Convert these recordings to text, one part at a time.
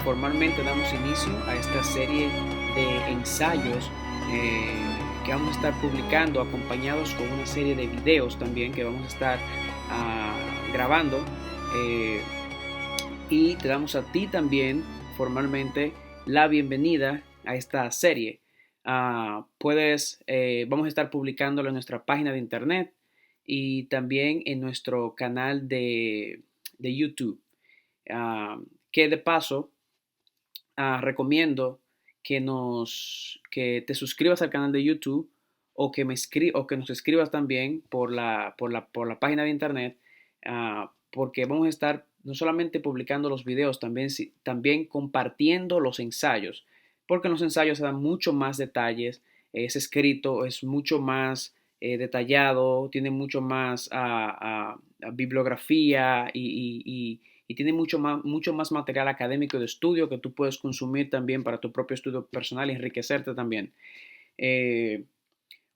formalmente damos inicio a esta serie de ensayos que vamos a estar publicando, acompañados con una serie de videos también que vamos a estar grabando. eh, y te damos a ti también formalmente la bienvenida a esta serie. Vamos a estar publicándolo en nuestra página de internet y también en nuestro canal de YouTube. Ah, que de paso recomiendo que te suscribas al canal de YouTube o que nos escribas también por la página de internet, porque vamos a estar no solamente publicando los videos, también compartiendo los ensayos, porque en los ensayos se dan mucho más detalles, es escrito, es mucho más detallado, tiene mucho más bibliografía y tiene mucho más material académico de estudio que tú puedes consumir también para tu propio estudio personal y enriquecerte también. Eh,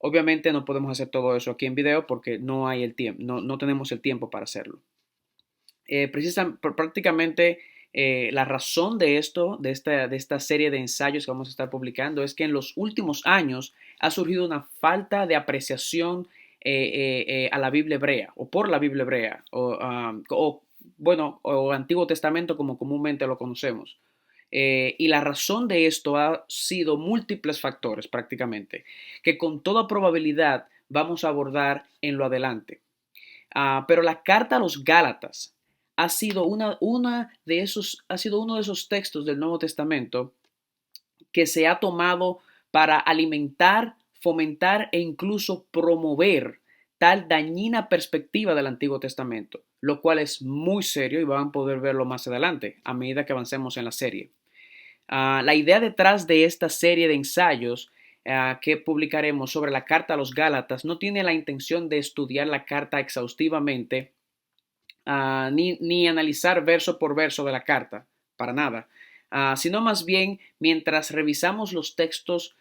Obviamente no podemos hacer todo eso aquí en video porque no hay el tiempo, no tenemos el tiempo para hacerlo. Prácticamente la razón de esto, de esta serie de ensayos que vamos a estar publicando, es que en los últimos años ha surgido una falta de apreciación a la Biblia hebrea o por la Biblia hebrea o Antiguo Testamento como comúnmente lo conocemos. Y la razón de esto ha sido múltiples factores prácticamente, que con toda probabilidad vamos a abordar en lo adelante. Pero la carta a los Gálatas ha sido uno de esos textos del Nuevo Testamento que se ha tomado para alimentar, fomentar e incluso promover tal dañina perspectiva del Antiguo Testamento, lo cual es muy serio y van a poder verlo más adelante a medida que avancemos en la serie. La idea detrás de esta serie de ensayos que publicaremos sobre la carta a los Gálatas no tiene la intención de estudiar la carta exhaustivamente, ni analizar verso por verso de la carta, para nada, sino más bien mientras revisamos los textos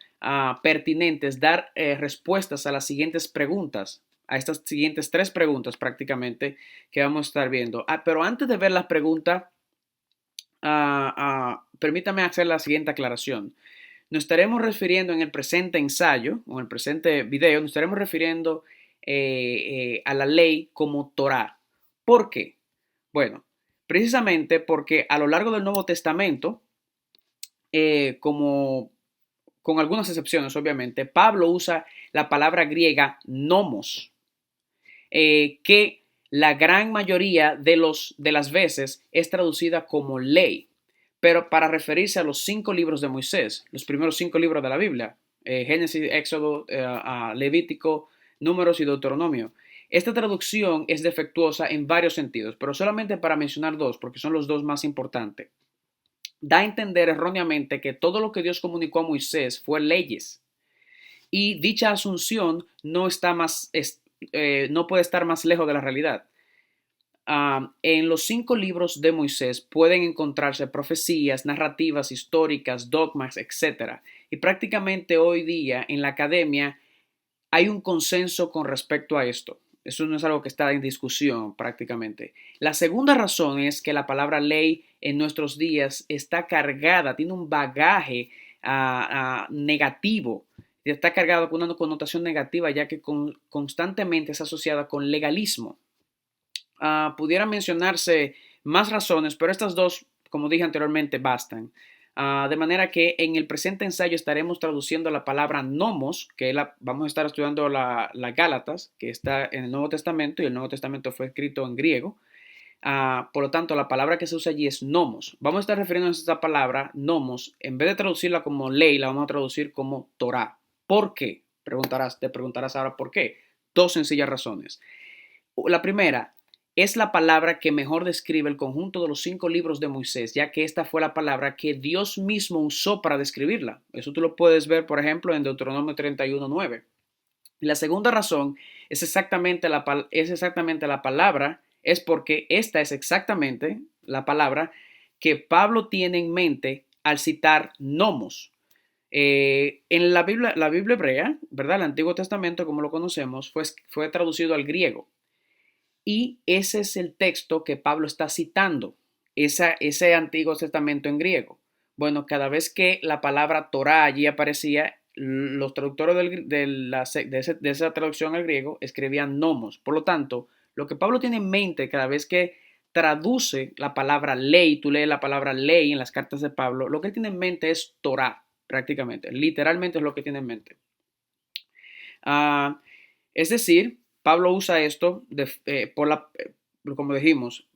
pertinentes, dar respuestas a las siguientes preguntas, a estas siguientes tres preguntas prácticamente que vamos a estar viendo. Pero antes de ver las preguntas, permítame hacer la siguiente aclaración. Nos estaremos refiriendo en el presente ensayo o en el presente video, nos estaremos refiriendo a la ley como Torá. ¿Por qué? Bueno, precisamente porque a lo largo del Nuevo Testamento, como con algunas excepciones obviamente, Pablo usa la palabra griega nomos, que la gran mayoría de las veces es traducida como ley, pero para referirse a los 5 libros de Moisés, los primeros 5 libros de la Biblia, Génesis, Éxodo, Levítico, Números y Deuteronomio. Esta traducción es defectuosa en varios sentidos, pero solamente para mencionar dos, porque son los dos más importantes. Da a entender erróneamente que todo lo que Dios comunicó a Moisés fue leyes, y dicha asunción no puede estar más lejos de la realidad. En los 5 libros de Moisés pueden encontrarse profecías, narrativas históricas, dogmas, etcétera. Y prácticamente hoy día en la academia hay un consenso con respecto a esto. Eso no es algo que está en discusión prácticamente. La segunda razón es que la palabra ley en nuestros días está cargada, tiene un bagaje negativo, está cargado con una connotación negativa, ya que constantemente es asociada con legalismo. Pudieran mencionarse más razones, pero estas dos, como dije anteriormente, bastan. De manera que en el presente ensayo estaremos traduciendo la palabra nomos, vamos a estar estudiando la Gálatas, que está en el Nuevo Testamento, y el Nuevo Testamento fue escrito en griego. Por lo tanto, la palabra que se usa allí es nomos. Vamos a estar refiriéndonos a esta palabra, nomos, en vez de traducirla como ley, la vamos a traducir como Torah. ¿Por qué? Te preguntarás ahora por qué. Dos sencillas razones. La primera, es la palabra que mejor describe el conjunto de los 5 libros de Moisés, ya que esta fue la palabra que Dios mismo usó para describirla. Eso tú lo puedes ver, por ejemplo, en Deuteronomio 31:9. Y la segunda razón es exactamente la palabra, es porque esta es exactamente la palabra que Pablo tiene en mente al citar nomos. En la Biblia hebrea, ¿verdad? El Antiguo Testamento, como lo conocemos, fue traducido al griego. Y ese es el texto que Pablo está citando, ese Antiguo Testamento en griego. Bueno, cada vez que la palabra Torah allí aparecía, los traductores de esa traducción al griego escribían nomos. Por lo tanto, lo que Pablo tiene en mente cada vez que traduce la palabra ley, tú lees la palabra ley en las cartas de Pablo, lo que él tiene en mente es Torah, prácticamente. Literalmente es lo que tiene en mente. Uh, es decir, Pablo usa esto como dijimos,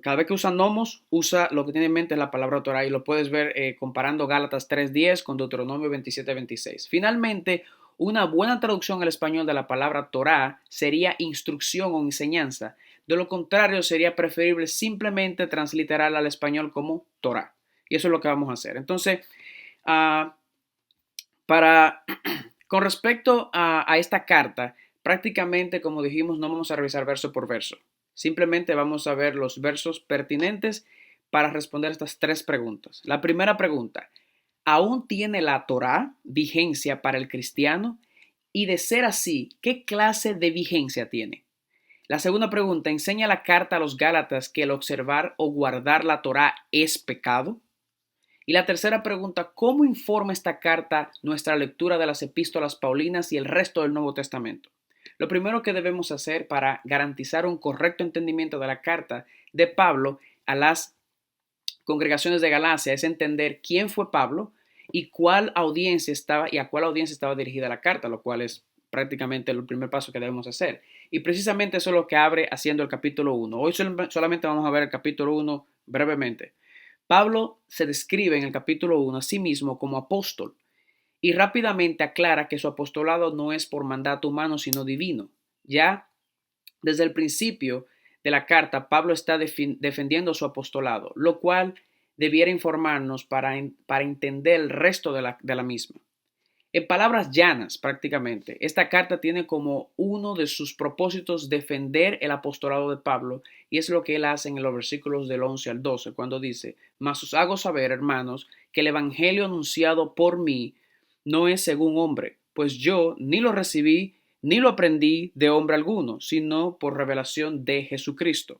cada vez que usa nomos, usa lo que tiene en mente la palabra Torah y lo puedes ver comparando Gálatas 3:10 con Deuteronomio 27:26. Finalmente, una buena traducción al español de la palabra Torah sería instrucción o enseñanza. De lo contrario, sería preferible simplemente transliterarla al español como Torah. Y eso es lo que vamos a hacer. Entonces, uh, para con respecto a esta carta, prácticamente, como dijimos, no vamos a revisar verso por verso. Simplemente vamos a ver los versos pertinentes para responder estas tres preguntas. La primera pregunta, ¿aún tiene la Torá vigencia para el cristiano? Y de ser así, ¿qué clase de vigencia tiene? La segunda pregunta, ¿enseña la carta a los Gálatas que el observar o guardar la Torá es pecado? Y la tercera pregunta, ¿cómo informa esta carta nuestra lectura de las epístolas paulinas y el resto del Nuevo Testamento? Lo primero que debemos hacer para garantizar un correcto entendimiento de la carta de Pablo a las congregaciones de Galacia es entender quién fue Pablo y a cuál audiencia estaba dirigida la carta, lo cual es prácticamente el primer paso que debemos hacer. Y precisamente eso es lo que abre haciendo el capítulo 1. Hoy solamente vamos a ver el capítulo 1 brevemente. Pablo se describe en el capítulo 1 a sí mismo como apóstol y rápidamente aclara que su apostolado no es por mandato humano sino divino. Ya desde el principio de la carta, Pablo está defendiendo su apostolado, lo cual debiera informarnos para entender el resto de la misma. En palabras llanas, prácticamente, esta carta tiene como uno de sus propósitos defender el apostolado de Pablo, y es lo que él hace en los versículos del 11 al 12, cuando dice, mas os hago saber, hermanos, que el evangelio anunciado por mí no es según hombre, pues yo ni lo recibí ni lo aprendí de hombre alguno, sino por revelación de Jesucristo.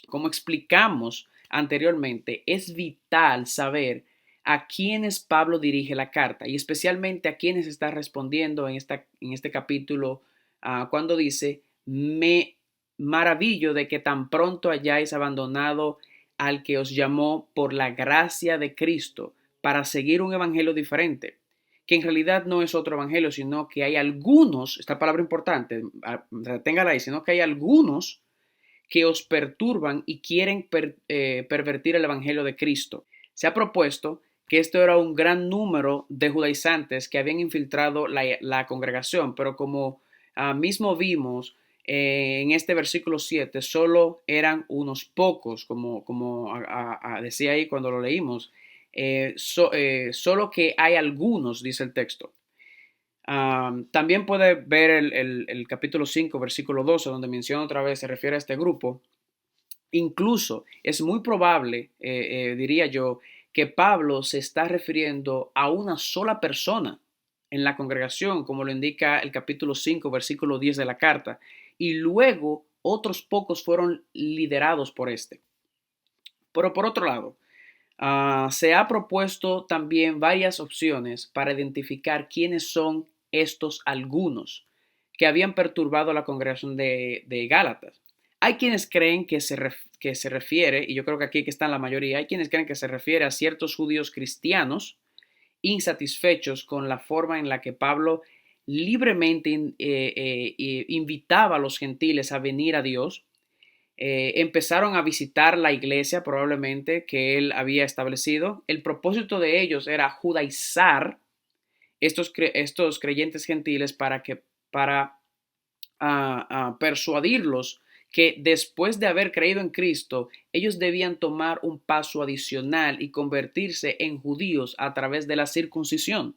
Como explicamos anteriormente, es vital saber a quiénes Pablo dirige la carta y especialmente a quiénes está respondiendo en este capítulo cuando dice, me maravillo de que tan pronto hayáis abandonado al que os llamó por la gracia de Cristo para seguir un evangelio diferente, que en realidad no es otro evangelio, sino que hay algunos, esta palabra importante, reténgala ahí, sino que hay algunos que os perturban y quieren pervertir el Evangelio de Cristo. Se ha propuesto que esto era un gran número de judaizantes que habían infiltrado la congregación, pero como mismo vimos en este versículo 7, solo eran unos pocos, como decía ahí cuando lo leímos, solo que hay algunos, dice el texto. También puede ver el capítulo 5, versículo 12, donde menciona otra vez, se refiere a este grupo. Incluso es muy probable, diría yo, que Pablo se está refiriendo a una sola persona en la congregación, como lo indica el capítulo 5, versículo 10 de la carta, y luego otros pocos fueron liderados por este. Pero por otro lado, se ha propuesto también varias opciones para identificar quiénes son estos algunos que habían perturbado la congregación de Gálatas. Hay quienes creen que se refiere, y yo creo que aquí que están la mayoría, hay quienes creen que se refiere a ciertos judíos cristianos insatisfechos con la forma en la que Pablo libremente invitaba a los gentiles a venir a Dios. Empezaron a visitar la iglesia probablemente que él había establecido. El propósito de ellos era judaizar estos creyentes gentiles para persuadirlos que después de haber creído en Cristo, ellos debían tomar un paso adicional y convertirse en judíos a través de la circuncisión.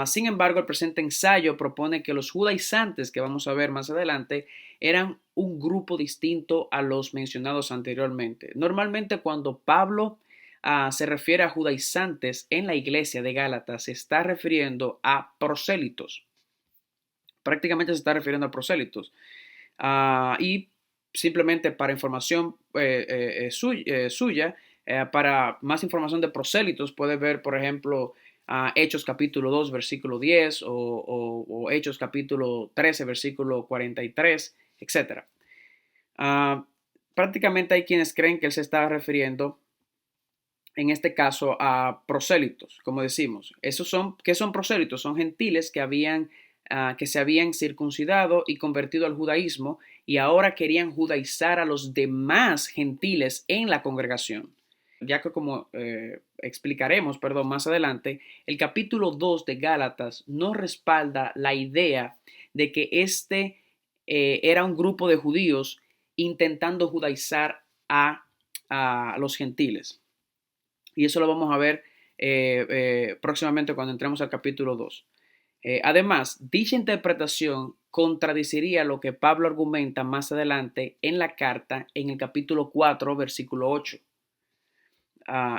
Sin embargo, el presente ensayo propone que los judaizantes, que vamos a ver más adelante, eran un grupo distinto a los mencionados anteriormente. Normalmente cuando Pablo se refiere a judaizantes en la iglesia de Gálatas, se está refiriendo a prosélitos. Prácticamente se está refiriendo a prosélitos. Y simplemente para información suya, Para más información de prosélitos, puede ver, por ejemplo, Hechos capítulo 2, versículo 10, o Hechos capítulo 13, versículo 43, etc. Prácticamente hay quienes creen que él se está refiriendo en este caso a prosélitos, como decimos. ¿Qué son prosélitos? Son gentiles que se habían circuncidado y convertido al judaísmo y ahora querían judaizar a los demás gentiles en la congregación. Ya que como explicaremos, perdón, más adelante, el capítulo 2 de Gálatas no respalda la idea de que era un grupo de judíos intentando judaizar a los gentiles. Y eso lo vamos a ver próximamente cuando entremos al capítulo 2. Además, dicha interpretación contradeciría lo que Pablo argumenta más adelante en la carta en el capítulo 4, versículo 8.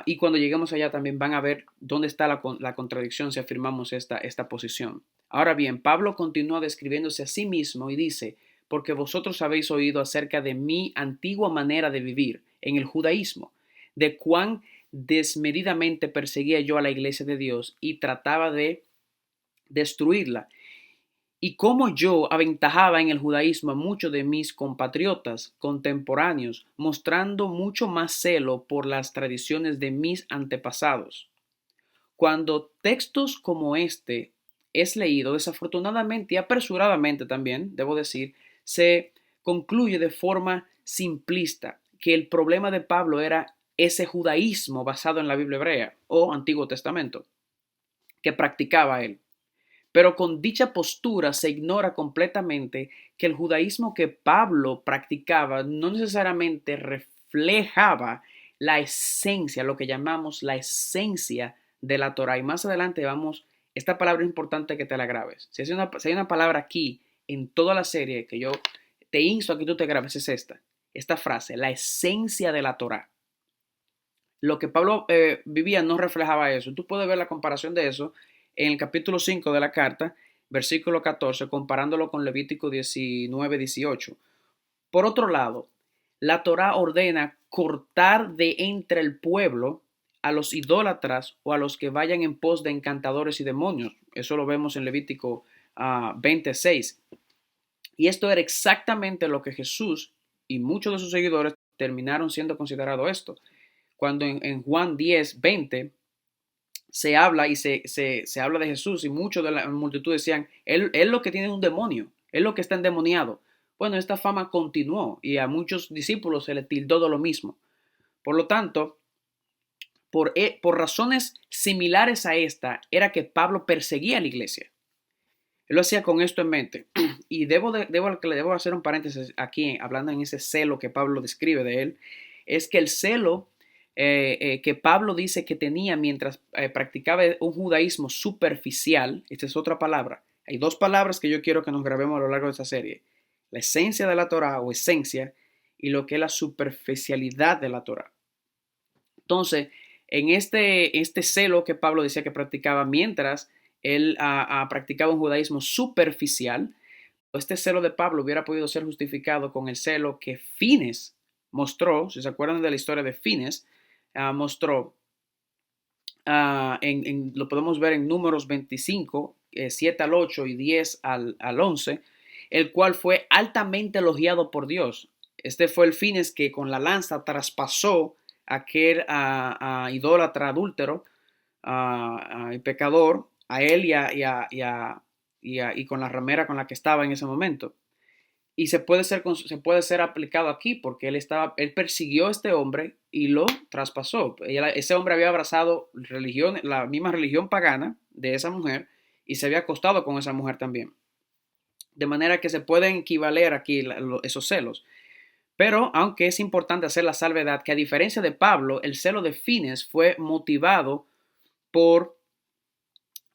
Y cuando lleguemos allá también van a ver dónde está la contradicción si afirmamos esta posición. Ahora bien, Pablo continúa describiéndose a sí mismo y dice, porque vosotros habéis oído acerca de mi antigua manera de vivir en el judaísmo, de cuán desmedidamente perseguía yo a la iglesia de Dios y trataba de destruirla, y cómo yo aventajaba en el judaísmo a muchos de mis compatriotas contemporáneos, mostrando mucho más celo por las tradiciones de mis antepasados. Cuando textos como este es leído, desafortunadamente y apresuradamente también, debo decir, se concluye de forma simplista que el problema de Pablo era ese judaísmo basado en la Biblia hebrea o Antiguo Testamento que practicaba él. Pero con dicha postura se ignora completamente que el judaísmo que Pablo practicaba no necesariamente reflejaba la esencia, lo que llamamos la esencia de la Torah. Y más adelante esta palabra es importante que te la grabes. Si hay una palabra aquí en toda la serie que yo te insto a que tú te grabes, es esta frase, la esencia de la Torah. Lo que Pablo vivía no reflejaba eso. Tú puedes ver la comparación de eso en el capítulo 5 de la carta, versículo 14, comparándolo con Levítico 19, 18. Por otro lado, la Torá ordena cortar de entre el pueblo a los idólatras o a los que vayan en pos de encantadores y demonios. Eso lo vemos en Levítico 26. Y esto era exactamente lo que Jesús y muchos de sus seguidores terminaron siendo considerado esto. Cuando en Juan 10, 20 se habla y se habla de Jesús y muchos de la multitud decían, él lo que tiene es un demonio, él lo que está endemoniado. Bueno, esta fama continuó y a muchos discípulos se le tildó de lo mismo. Por lo tanto, por razones similares a esta, era que Pablo perseguía a la iglesia. Él lo hacía con esto en mente. Y debo hacer un paréntesis aquí, hablando en ese celo que Pablo describe de él, es que el celo que Pablo dice que tenía mientras practicaba un judaísmo superficial, esta es otra palabra. Hay dos palabras que yo quiero que nos grabemos a lo largo de esta serie. La esencia de la Torah o esencia y lo que es la superficialidad de la Torah. Entonces, en este celo que Pablo decía que practicaba mientras él practicaba un judaísmo superficial, este celo de Pablo hubiera podido ser justificado con el celo que Fines mostró, si se acuerdan de la historia de Fines, mostró, lo podemos ver en Números 25, 7 al 8 y 10 al 11, el cual fue altamente elogiado por Dios. Este fue el Fines que con la lanza traspasó a aquel idólatra adúltero y pecador, a él y con la ramera con la que estaba en ese momento. Y se puede ser aplicado aquí porque él persiguió a este hombre y lo traspasó. Ese hombre había abrazado la misma religión pagana de esa mujer y se había acostado con esa mujer también. De manera que se pueden equivaler aquí esos celos. Pero aunque es importante hacer la salvedad que a diferencia de Pablo, el celo de Fines fue motivado por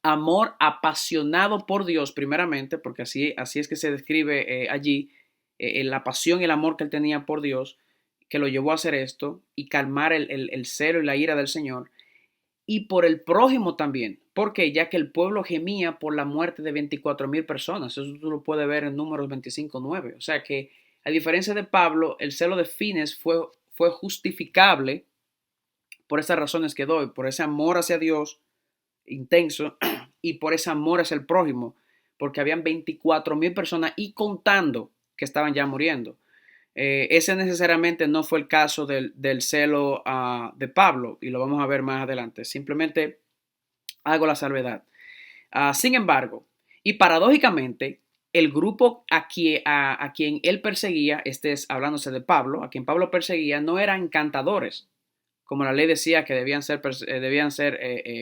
amor apasionado por Dios primeramente, porque así es que se describe allí la pasión y el amor que él tenía por Dios, que lo llevó a hacer esto y calmar el celo y la ira del Señor, y por el prójimo también, porque ya que el pueblo gemía por la muerte de 24,000 personas, eso tú lo puedes ver en Números 25:9, o sea que a diferencia de Pablo, el celo de Fines fue justificable por esas razones que doy, por ese amor hacia Dios intenso y por ese amor hacia el prójimo, porque habían 24,000 personas y contando que estaban ya muriendo. Ese necesariamente no fue el caso del celo de Pablo, y lo vamos a ver más adelante. Simplemente hago la salvedad. Sin embargo, y paradójicamente, el grupo a quien él perseguía, este es hablándose de Pablo, a quien Pablo perseguía, no eran encantadores, como la ley decía que debían ser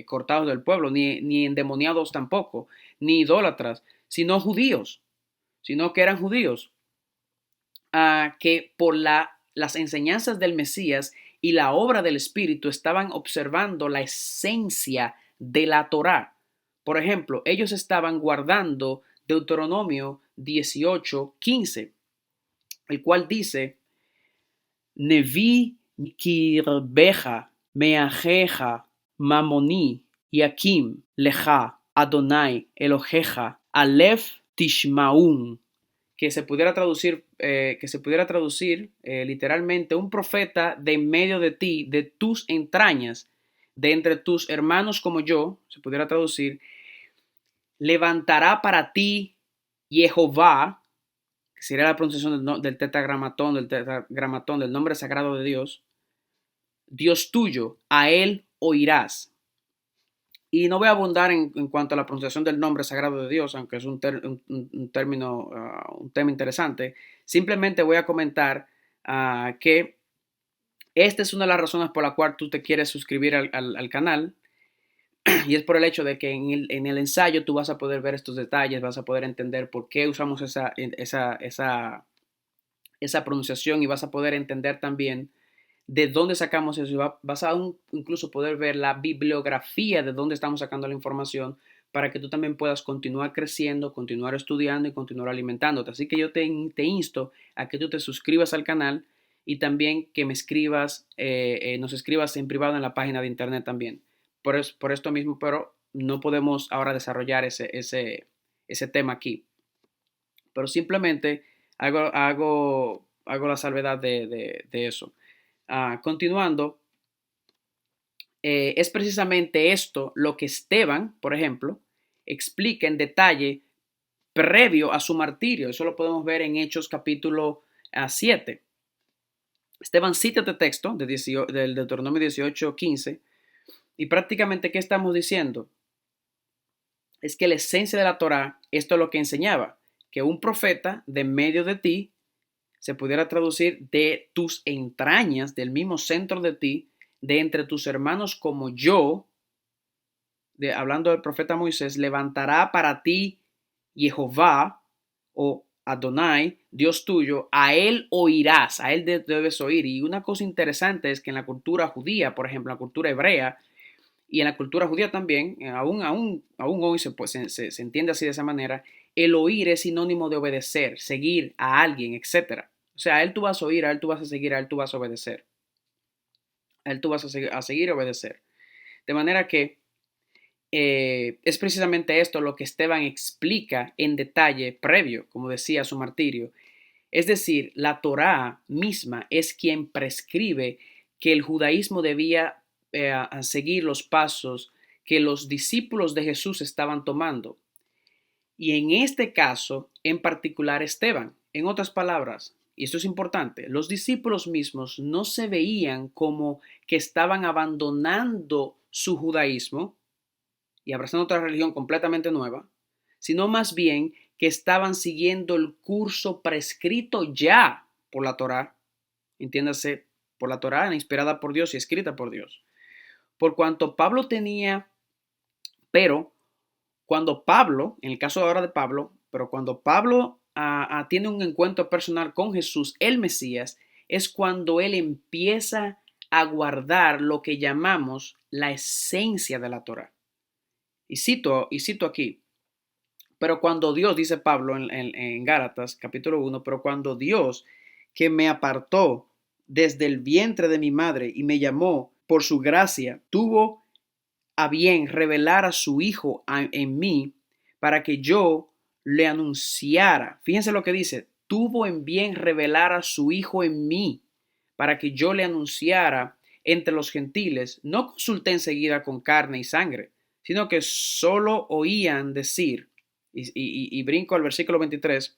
cortados del pueblo, ni endemoniados tampoco, ni idólatras, sino judíos, sino que eran judíos, que por las enseñanzas del Mesías y la obra del Espíritu estaban observando la esencia de la Torá. Por ejemplo, ellos estaban guardando Deuteronomio 18:15, el cual dice: Nevi kirbeja, meajeja, mamoni, yakim, leja, Adonai, Eloheja, Aleph tishmaun, que se pudiera traducir literalmente: un profeta de en medio de ti, de tus entrañas, de entre tus hermanos como yo, se pudiera traducir, levantará para ti Jehová, que sería la pronunciación del nombre sagrado de Dios, Dios tuyo, a él oirás. Y no voy a abundar en cuanto a la pronunciación del nombre sagrado de Dios, aunque es un tema interesante. Simplemente voy a comentar que esta es una de las razones por la cual tú te quieres suscribir al canal, y es por el hecho de que en el ensayo tú vas a poder ver estos detalles, vas a poder entender por qué usamos esa pronunciación, y vas a poder entender también de dónde sacamos eso, y vas a incluso poder ver la bibliografía de dónde estamos sacando la información, para que tú también puedas continuar creciendo, continuar estudiando y continuar alimentándote. Así que yo te insto a que tú te suscribas al canal, y también que nos escribas en privado en la página de internet también. Por esto mismo, pero no podemos ahora desarrollar ese tema aquí. Pero simplemente hago la salvedad de eso. Continuando, es precisamente esto lo que Esteban, por ejemplo, explica en detalle previo a su martirio. Eso lo podemos ver en Hechos capítulo 7. Esteban cita este texto del Deuteronomio 18:15, y prácticamente, ¿qué estamos diciendo? Es que la esencia de la Torá, esto es lo que enseñaba: que un profeta de en medio de ti, se pudiera traducir de tus entrañas, del mismo centro de ti, de entre tus hermanos como yo, hablando del profeta Moisés, levantará para ti Jehová, o Adonai, Dios tuyo, a él oirás, a él debes oír. Y una cosa interesante es que en la cultura judía, por ejemplo, en la cultura hebrea, y en la cultura judía también, aún hoy se entiende así, de esa manera, el oír es sinónimo de obedecer, seguir a alguien, etc. O sea, a él tú vas a oír, a él tú vas a seguir, a él tú vas a obedecer. A él tú vas a seguir y obedecer. De manera que es precisamente esto lo que Esteban explica en detalle previo, como decía, a su martirio. Es decir, la Torá misma es quien prescribe que el judaísmo debía seguir los pasos que los discípulos de Jesús estaban tomando. Y en este caso, en particular, Esteban. En otras palabras, y esto es importante, los discípulos mismos no se veían como que estaban abandonando su judaísmo y abrazando otra religión completamente nueva, sino más bien que estaban siguiendo el curso prescrito ya por la Torá, entiéndase, por la Torá, inspirada por Dios y escrita por Dios. Por cuanto Pablo tenía, pero cuando Pablo, en el caso ahora de Pablo, pero cuando Pablo tiene un encuentro personal con Jesús, el Mesías, es cuando él empieza a guardar lo que llamamos la esencia de la Torá. Y cito aquí: pero cuando Dios, dice Pablo en Gálatas capítulo 1, pero cuando Dios, que me apartó desde el vientre de mi madre y me llamó por su gracia, tuvo a bien revelar a su Hijo en mí, para que yo le anunciara. Fíjense lo que dice: tuvo en bien revelar a su Hijo en mí, para que yo le anunciara entre los gentiles no consulté enseguida con carne y sangre, sino que solo oían decir, y brinco al versículo 23,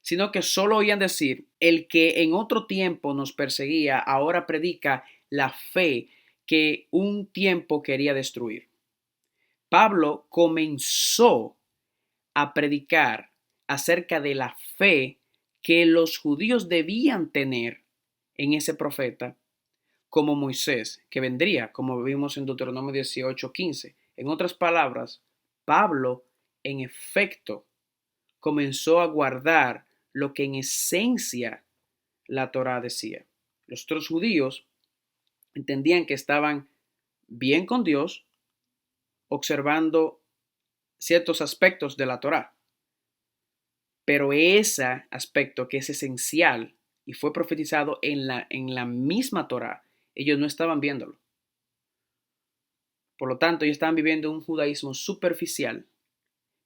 sino que solo oían decir, el que en otro tiempo nos perseguía, ahora predica la fe que un tiempo quería destruir. Pablo comenzó a predicar acerca de la fe que los judíos debían tener en ese profeta, como Moisés, que vendría, como vimos en Deuteronomio 18:15. En otras palabras, Pablo, en efecto, comenzó a guardar lo que en esencia la Torá decía. Los otros judíos entendían que estaban bien con Dios, observando ciertos aspectos de la Torá. Pero ese aspecto que es esencial y fue profetizado en la misma Torá, ellos no estaban viéndolo. Por lo tanto, ellos estaban viviendo un judaísmo superficial,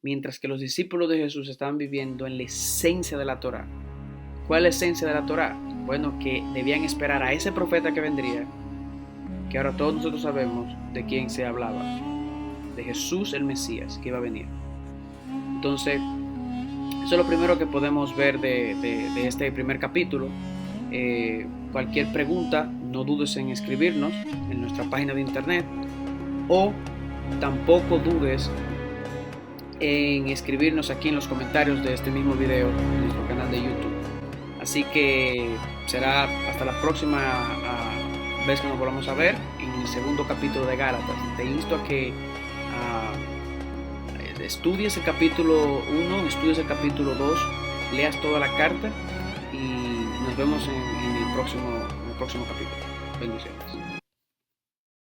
mientras que los discípulos de Jesús estaban viviendo en la esencia de la Torá. ¿Cuál es la esencia de la Torá? Bueno, que debían esperar a ese profeta que vendría, que ahora todos nosotros sabemos de quién se hablaba, de Jesús el Mesías, que iba a venir. Entonces, eso es lo primero que podemos ver de este primer capítulo. Cualquier pregunta, no dudes en escribirnos en nuestra página de internet, o tampoco dudes en escribirnos aquí en los comentarios de este mismo video en nuestro canal de YouTube. Así que será hasta la próxima vez que nos volvamos a ver en el segundo capítulo de Gálatas. Te insto a que estudies el capítulo 1, estudies el capítulo 2, leas toda la carta y nos vemos en el próximo capítulo. Bendiciones.